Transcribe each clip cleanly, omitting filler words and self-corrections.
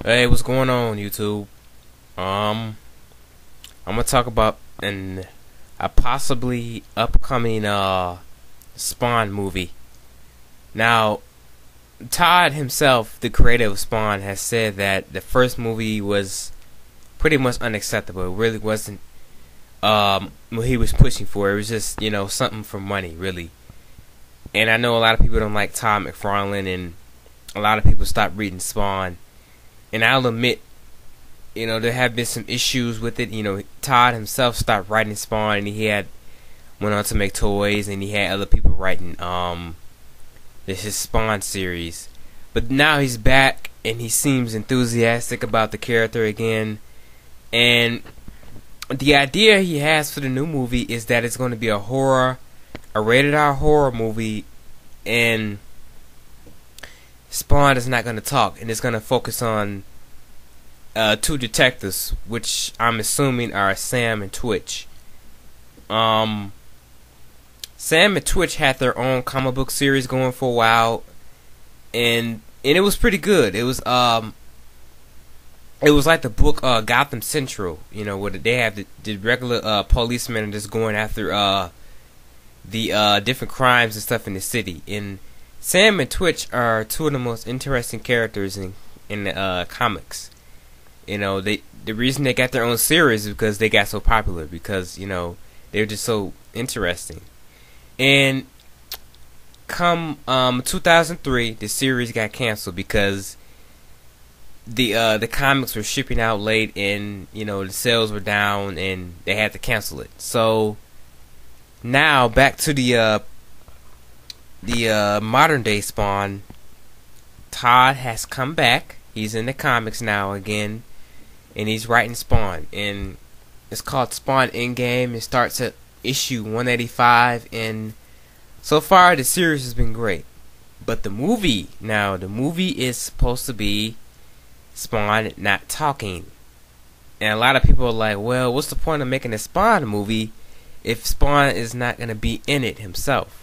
Hey, what's going on, YouTube? Um, I'm gonna talk about a possibly upcoming Spawn movie. Now, Todd himself, the creator of Spawn, has said that the first movie was pretty much unacceptable. It really wasn't what he was pushing for. It was just something for money, really. And I know a lot of people don't like Todd McFarlane, and a lot of people stopped reading Spawn. And I'll admit, there have been some issues with it. Todd himself stopped writing Spawn, and he went on to make toys, and he had other people writing his Spawn series. But now he's back, and he seems enthusiastic about the character again. And the idea he has for the new movie is that it's going to be a rated R horror movie, and Spawn is not going to talk, and it's going to focus on two detectives, which I'm assuming are Sam and Twitch. Sam and Twitch had their own comic book series going for a while, and it was pretty good. It was like the book Gotham Central, where they have the regular policemen just going after the different crimes and stuff in the city. And Sam and Twitch are two of the most interesting characters in the comics. The reason they got their own series is because they got so popular, because they're just so interesting. And come 2003, the series got canceled because the comics were shipping out late, and the sales were down, and they had to cancel it. So now back to the modern day Spawn. Todd has come back. He's in the comics now again, and he's writing Spawn, and it's called Spawn Endgame. It starts at issue 185, and so far the series has been great. But the movie is supposed to be Spawn not talking, and a lot of people are like, well, what's the point of making a Spawn movie if Spawn is not going to be in it himself?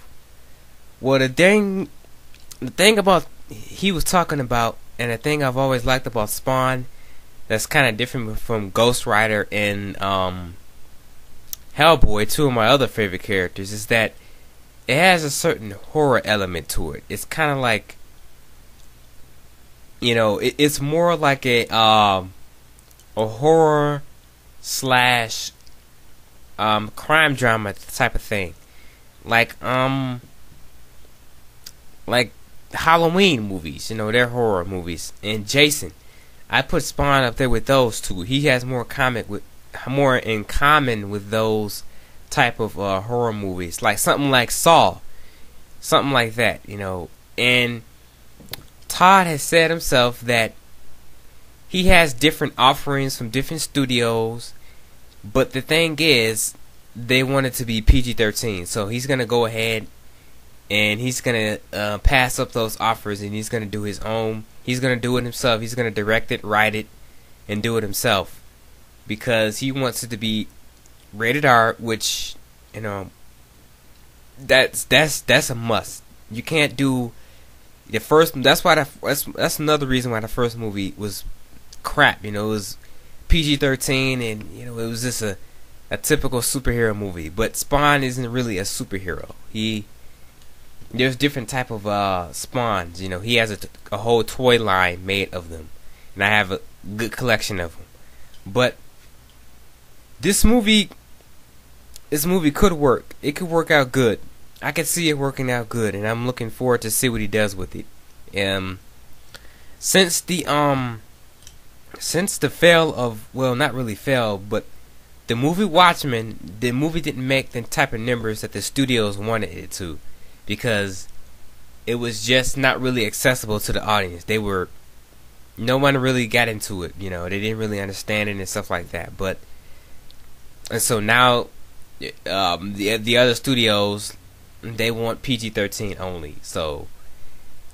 Well, the thing about he was talking about, and the thing I've always liked about Spawn that's kind of different from Ghost Rider and Hellboy, two of my other favorite characters, is that it has a certain horror element to it. It's kind of like, it's more like a horror slash crime drama type of thing, like Halloween movies. They're horror movies. And Jason, I put Spawn up there with those two. He has more in common with those type of horror movies, like something like Saw, something like that. And Todd has said himself that he has different offerings from different studios, but the thing is, they want it to be PG-13. So he's gonna go ahead and he's gonna pass up those offers, and he's gonna do his own. He's gonna do it himself. He's gonna direct it, write it, and do it himself, because he wants it to be rated R, which that's a must. You can't do the first. That's that's another reason why the first movie was crap. It was PG-13, and it was just a typical superhero movie. But Spawn isn't really a superhero. There's different type of Spawns. He has a whole toy line made of them, and I have a good collection of them. But this movie could work. It could work out good. I could see it working out good, and I'm looking forward to see what he does with it. Since the fail of, well, not really fail, but the movie Watchmen, the movie didn't make the type of numbers that the studios wanted it to, because it was just not really accessible to the audience. No one really got into it. They didn't really understand it and stuff like that. And so now, the other studios, they want PG-13 only. So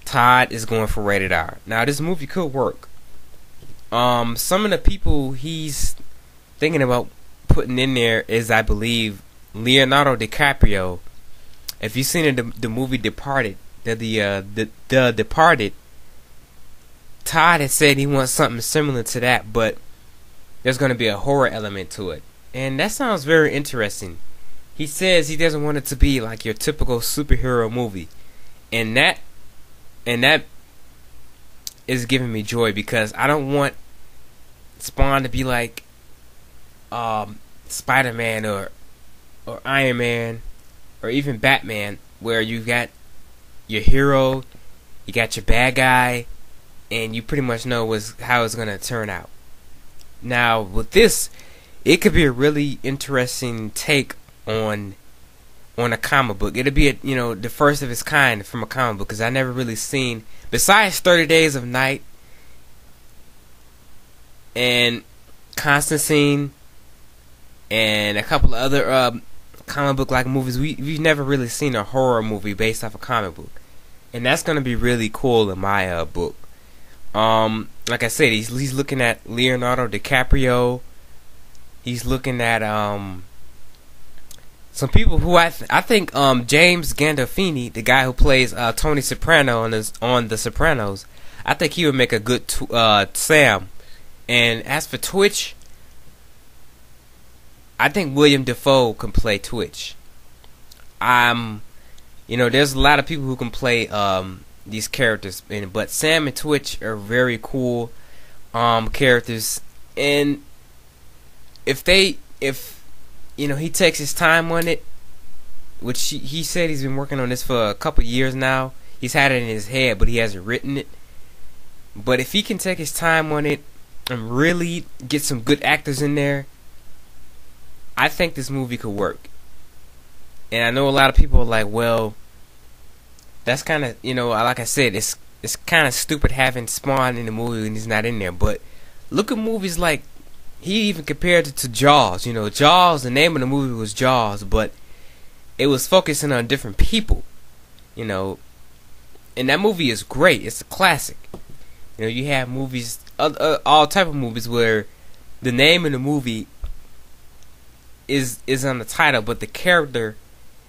Todd is going for rated R. Now this movie could work. Some of the people he's thinking about putting in there is, I believe, Leonardo DiCaprio. If you've seen the movie Departed, the Departed, Todd has said he wants something similar to that, but there's going to be a horror element to it. And that sounds very interesting. He says he doesn't want it to be like your typical superhero movie. And that is giving me joy, because I don't want Spawn to be like Spider-Man or Iron Man or even Batman, where you got your hero, you got your bad guy, and you pretty much know how it's going to turn out. Now, with this, it could be a really interesting take on a comic book. It'll be the first of its kind from a comic book, because I never really seen, besides 30 Days of Night and Constantine and a couple of other comic book like movies, we've never really seen a horror movie based off a comic book, and that's gonna be really cool in my book. Like I said, he's looking at Leonardo DiCaprio. He's looking at some people who I think James Gandolfini, the guy who plays Tony Soprano on The Sopranos, I think he would make a good Sam. And as for Twitch, I think William Dafoe can play Twitch. There's a lot of people who can play these characters, but Sam and Twitch are very cool characters. And if he takes his time on it, which he said he's been working on this for a couple years now. He's had it in his head, but he hasn't written it. But if he can take his time on it and really get some good actors in there, I think this movie could work. And I know a lot of people are like, well, that's kind of, like I said, it's kind of stupid having Spawn in the movie and he's not in there. But look at movies like, he even compared it to Jaws. Jaws, the name of the movie was Jaws, but it was focusing on different people. And that movie is great. It's a classic. You have movies, all type of movies where the name of the movie is on the title, but the character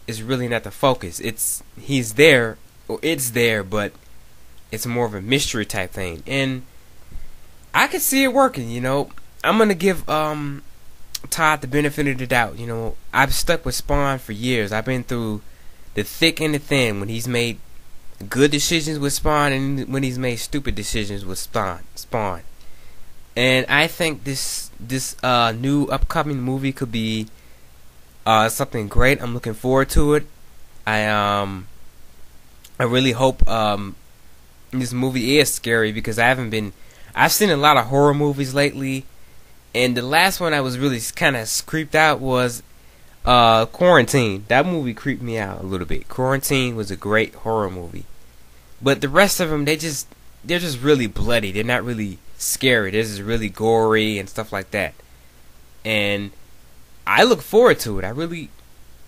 is really not the focus. He's there, or it's there, but it's more of a mystery type thing. And I could see it working. I'm gonna give Todd the benefit of the doubt. I've stuck with Spawn for years. I've been through the thick and the thin when he's made good decisions with Spawn and when he's made stupid decisions with Spawn. And I think this new upcoming movie could be something great. I'm looking forward to it. I really hope this movie is scary, because I've seen a lot of horror movies lately, and the last one I was really kind of creeped out was Quarantine. That movie creeped me out a little bit. Quarantine was a great horror movie, but the rest of them, they're just really bloody. They're not really scary. They're just really gory and stuff like that. And I look forward to it.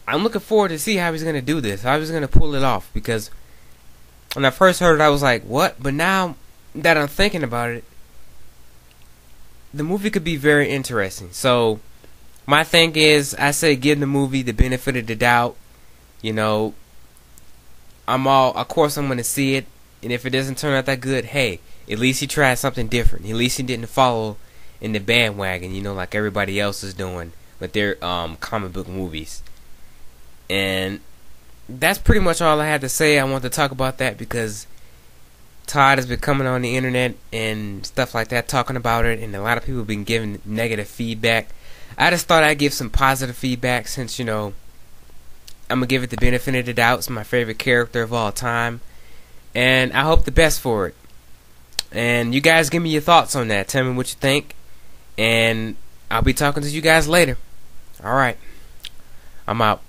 I'm looking forward to see how he's gonna do this. How he's gonna pull it off. Because when I first heard it, I was like, "What?" But now that I'm thinking about it, the movie could be very interesting. So my thing is, I say give the movie the benefit of the doubt. Of course I'm gonna see it, and if it doesn't turn out that good, hey, at least he tried something different. At least he didn't follow in the bandwagon, like everybody else is doing with their comic book movies. And that's pretty much all I had to say. I want to talk about that because Todd has been coming on the internet and stuff like that, talking about it, and a lot of people have been giving negative feedback. I just thought I'd give some positive feedback, since I'm gonna give it the benefit of the doubt. It's my favorite character of all time, and I hope the best for it. And you guys give me your thoughts on that. Tell me what you think, and I'll be talking to you guys later. Alright, I'm out.